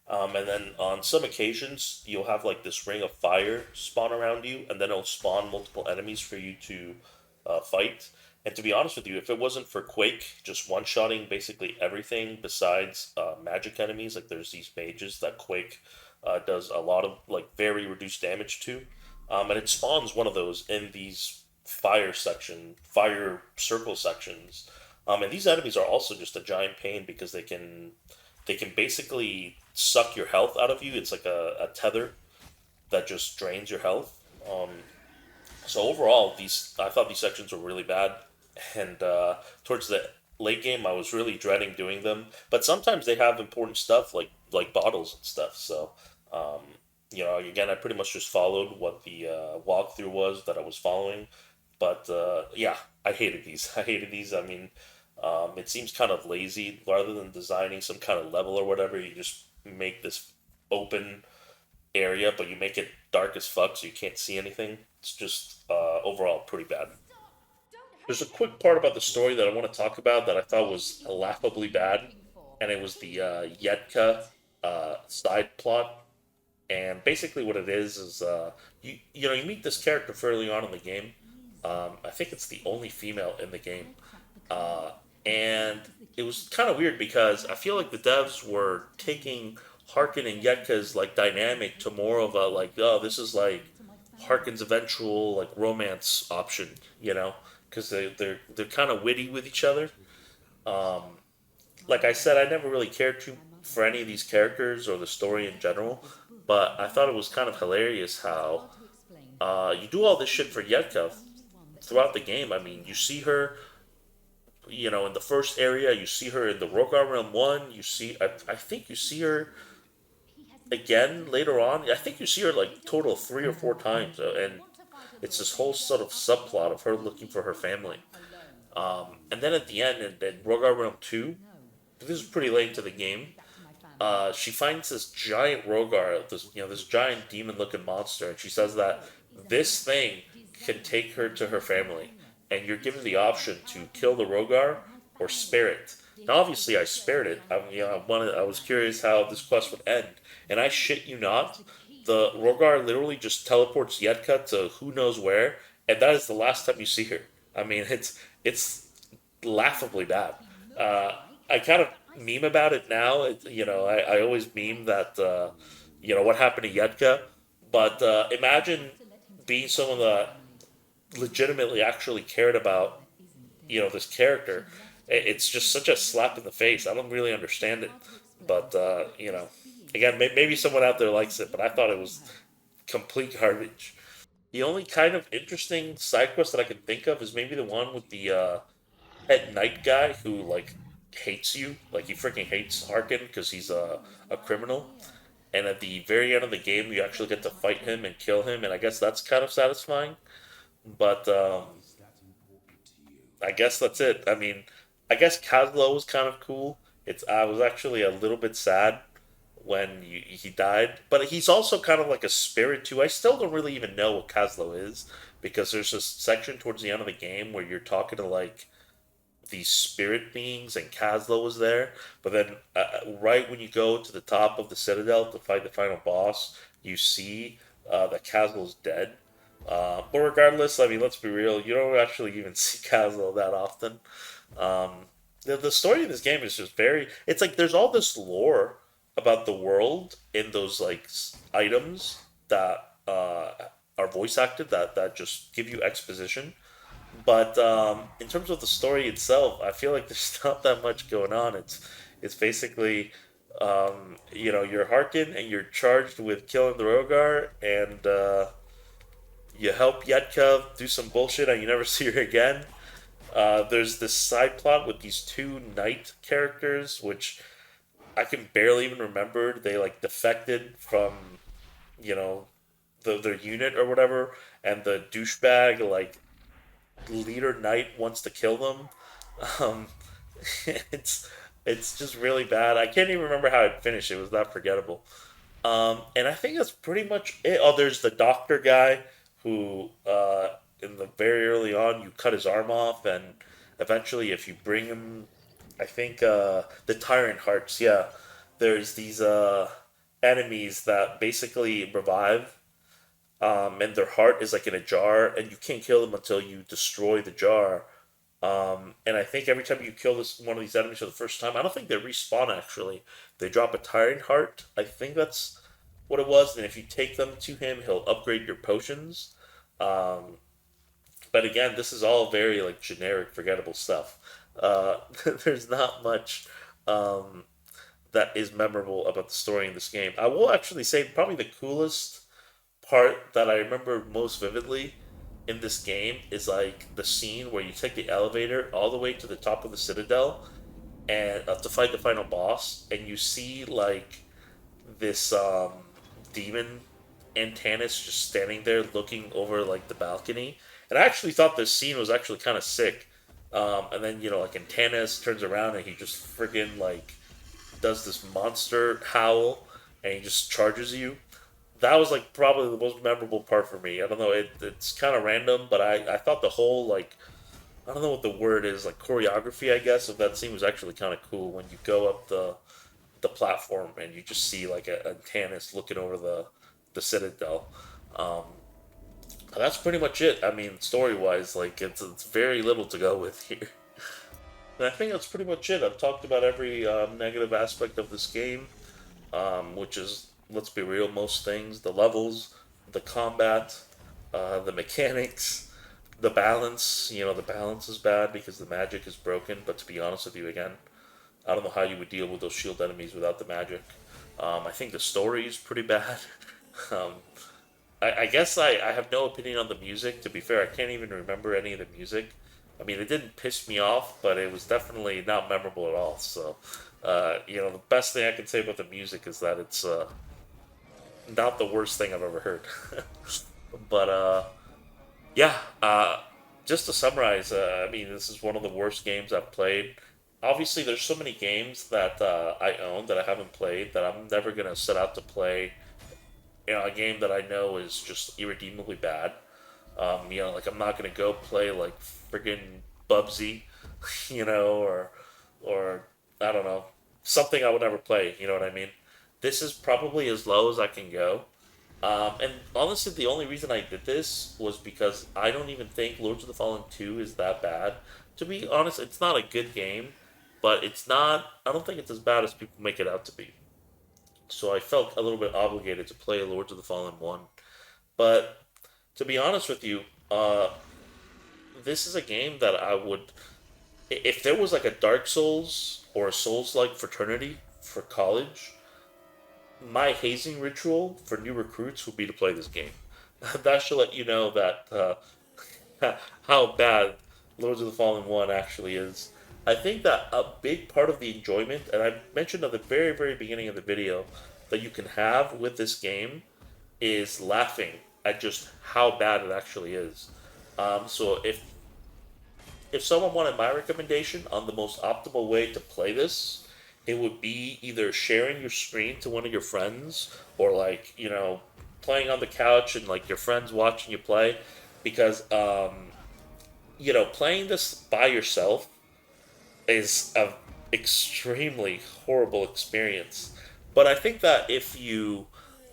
And then on some occasions, you'll have like this ring of fire spawn around you, and then it'll spawn multiple enemies for you to fight. And to be honest with you, if it wasn't for Quake just one-shotting basically everything besides magic enemies, like there's these mages that Quake does a lot of like very reduced damage to, and it spawns one of those in these fire circle sections. And these enemies are also just a giant pain because they can basically suck your health out of you. It's like a tether that just drains your health. So overall, these I thought these sections were really bad, and towards the late game, I was really dreading doing them. But sometimes they have important stuff like bottles and stuff. So um, again, I pretty much just followed what the walkthrough was that I was following. But yeah, I hated these. I hated these. I mean, it seems kind of lazy. Rather than designing some kind of level or whatever, you just make this open area, but you make it dark as fuck so you can't see anything. It's just overall pretty bad. There's a quick part about the story that I want to talk about that I thought was laughably bad, and it was the Yetka side plot. And basically, what it is you meet this character fairly on in the game. I think it's the only female in the game, uh, and it was kind of weird because I feel like the devs were taking Harkin and Yetka's like dynamic to more of a like, oh, this is like Harkin's eventual like romance option, because they're kind of witty with each other. Um, like I said, I never really cared too for any of these characters or the story in general, but I thought it was kind of hilarious how you do all this shit for Yetka throughout the game. I mean, you see her, in the first area, you see her in the Rogar Realm 1, I think you see her again later on. I think you see her like total of three or four times, and it's this whole sort of subplot of her looking for her family. And then at the end, in Rogar Realm 2, this is pretty late into the game, she finds this giant Rogar, this giant demon-looking monster, and she says that this thing can take her to her family, and you're given the option to kill the Rogar or spare it. Now, obviously, I spared it. I was curious how this quest would end, and I shit you not, the Rogar literally just teleports Yetka to who knows where, and that is the last time you see her. I mean, it's laughably bad. Uh, I kind of meme about it now. I always meme that what happened to Yetka, but imagine being someone that legitimately actually cared about this character. It's just such a slap in the face. I don't really understand it, but again, maybe someone out there likes it, but I thought it was complete garbage. The only kind of interesting side quest that I can think of is maybe the one with the head knight guy who like hates you, like he freaking hates Harkin because he's a criminal. And at the very end of the game, you actually get to fight him and kill him, and I guess that's kind of satisfying. But I guess that's it. I mean, I guess Kazlo was kind of cool. I was actually a little bit sad when he died, but he's also kind of like a spirit too. I still don't really even know what Kazlo is, because there's a section towards the end of the game where you're talking to like these spirit beings, and Kazlo was there. But then, right when you go to the top of the Citadel to fight the final boss, you see that Kazlo's dead. But regardless, I mean, let's be real, you don't actually even see Kazlo that often. Um, the story of this game is just very. It's like there's all this lore about the world in those like items that are voice acted that just give you exposition. But in terms of the story itself, I feel like there's not that much going on. It's basically you're Harkin and you're charged with killing the Rogar, and you help Yetka do some bullshit and you never see her again. There's this side plot with these two knight characters, which I can barely even remember. They like defected from you know their unit or whatever, and the douchebag like leader knight wants to kill them. Um, it's it's just really bad. I can't even remember how it finished. It was that forgettable. And I think that's pretty much it. Oh, there's the doctor guy who, in the very early on, you cut his arm off, and eventually, if you bring him, I think the Tyrant Hearts. Yeah, there's these enemies that basically revive, and their heart is like in a jar, and you can't kill them until you destroy the jar. And I think every time you kill this one of these enemies for the first time, I don't think they respawn actually. They drop a Tyrant Heart. I think that's what it was. And if you take them to him, he'll upgrade your potions. Um, but again, this is all very like generic, forgettable stuff. There's not much um, that is memorable about the story in this game. I will actually say probably the coolest part that I remember most vividly in this game is like the scene where you take the elevator all the way to the top of the Citadel and to fight the final boss, and you see like this demon Antanis just standing there looking over like the balcony. And I actually thought this scene was actually kind of sick. And then like Antanis turns around and he just friggin' like does this monster howl and he just charges you. That was like probably the most memorable part for me. I don't know, it's kind of random, but I thought the whole like I don't know what the word is, like choreography I guess of that scene was actually kind of cool when you go up the platform and you just see like a Tannis looking over the Citadel. Um, that's pretty much it. I mean, story wise, like it's very little to go with here. And I think that's pretty much it. I've talked about every negative aspect of this game, which is, let's be real, most things: the levels, the combat, the mechanics, the balance. The balance is bad because the magic is broken. But to be honest with you, again, I don't know how you would deal with those shield enemies without the magic. I think the story is pretty bad. um, I guess I have no opinion on the music. To be fair, I can't even remember any of the music. I mean, it didn't piss me off, but it was definitely not memorable at all. So, the best thing I can say about the music is that it's not the worst thing I've ever heard. But yeah, just to summarize, I mean, this is one of the worst games I've played. Obviously, there's so many games that I own that I haven't played that I'm never gonna set out to play. A game that I know is just irredeemably bad. Like I'm not gonna go play like friggin' Bubsy, or I don't know, something I would never play. You know what I mean? This is probably as low as I can go. And honestly, the only reason I did this was because I don't even think Lords of the Fallen 2 is that bad. To be honest, it's not a good game, but it's not. I don't think it's as bad as people make it out to be. So I felt a little bit obligated to play Lords of the Fallen 1. But to be honest with you, this is a game that I would. If there was like a Dark Souls or a Souls like fraternity for college, my hazing ritual for new recruits would be to play this game. That should let you know that how bad Lords of the Fallen 1 actually is. I think that a big part of the enjoyment, and I mentioned at the very, very beginning of the video, that you can have with this game is laughing at just how bad it actually is. So if someone wanted my recommendation on the most optimal way to play this, it would be either sharing your screen to one of your friends or like, playing on the couch and like your friends watching you play. because playing this by yourself is a extremely horrible experience. But I think that if you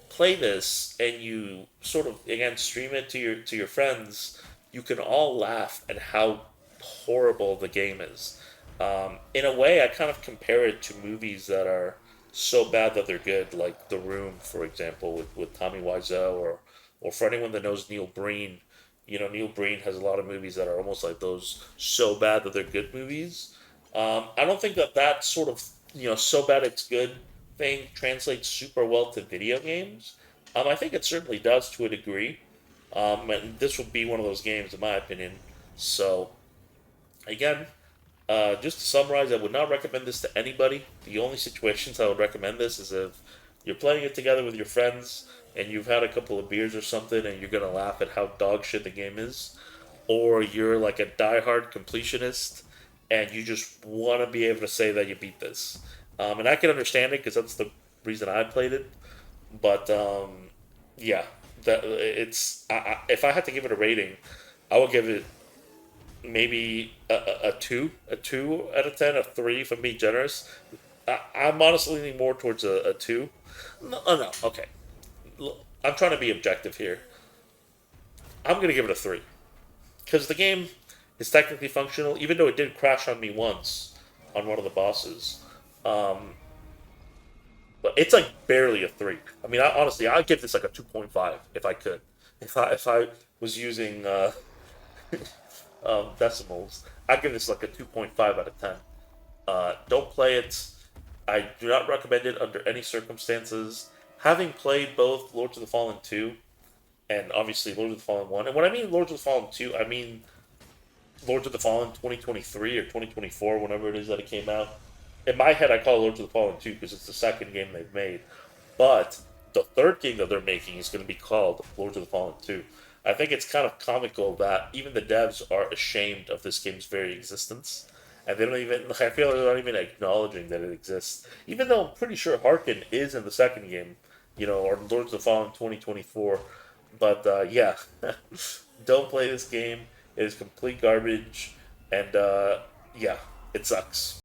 play this and you sort of again stream it to your friends, you can all laugh at how horrible the game is. In a way, I kind of compare it to movies that are so bad that they're good, like The Room, for example, with Tommy Wiseau, or for anyone that knows Neil Breen. Neil Breen has a lot of movies that are almost like those so bad that they're good movies. I don't think that sort of so bad it's good thing translates super well to video games. I think it certainly does to a degree, and this would be one of those games, in my opinion. So again, just to summarize, I would not recommend this to anybody. The only situations I would recommend this is if you're playing it together with your friends and you've had a couple of beers or something and you're gonna laugh at how dog shit the game is, or you're like a diehard completionist and you just want to be able to say that you beat this. And I can understand it because that's the reason I played it. But yeah, if I had to give it a rating, I would give it maybe a 2 out of 10, a 3 if I'm being generous. I'm honestly leaning more towards a 2. No, oh, no, okay. I'm trying to be objective here. I'm gonna give it a 3 because the game is technically functional, even though it did crash on me once on one of the bosses. Um, but it's like barely a 3. I mean, honestly, I'd give this like a 2.5 if I could. If I was using decimals, I'd give this like a 2.5 out of 10. Don't play it. I do not recommend it under any circumstances. Having played both Lords of the Fallen 2 and obviously Lords of the Fallen 1, and when I mean Lords of the Fallen 2, I mean Lords of the Fallen 2023 or 2024, whenever it is that it came out. In my head, I call it Lords of the Fallen 2 because it's the second game they've made. But the third game that they're making is going to be called Lords of the Fallen 2. I think it's kind of comical that even the devs are ashamed of this game's very existence. And they don't even, I feel like they're not even acknowledging that it exists. Even though I'm pretty sure Harkin is in the second game, or Lords of the Fallen 2024. But yeah, don't play this game. It is complete garbage. And yeah, it sucks.